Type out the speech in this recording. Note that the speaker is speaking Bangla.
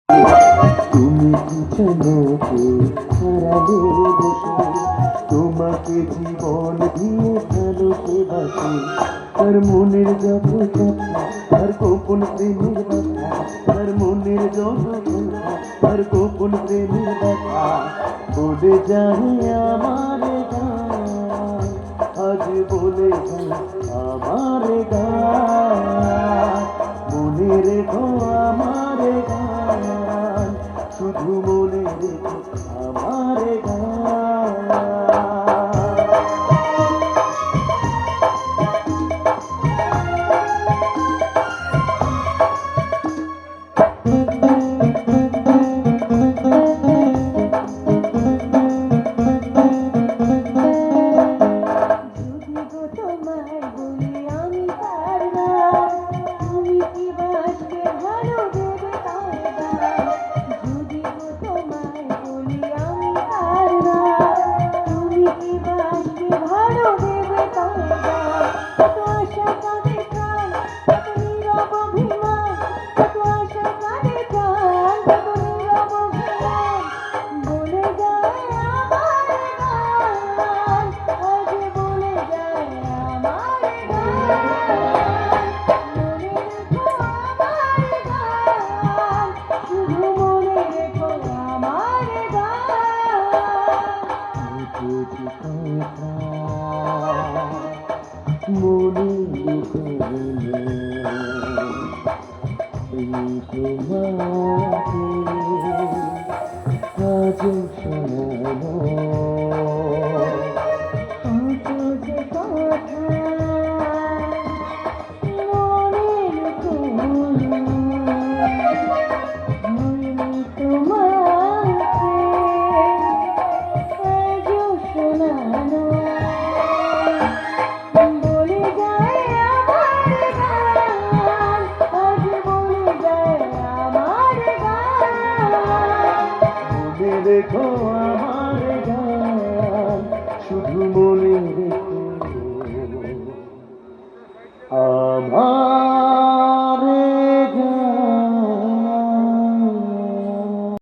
তুমি কি জানো হারালে বসে তোমাকে জীবন দিয়ে ভালোবাসি তার মনের যত কথা তার গোপন প্রেমের কথা তার মনের যত কথা তার গোপন প্রেমের কথা বলে যায় আমার গান আজ বলে যায় আমার গান মনে রেখো আমার গান শুধু মনে রেখো আমার গান মনে তোমাকে আজ শোনানো রেখো আমার গান শুধু মনে রেখো আমার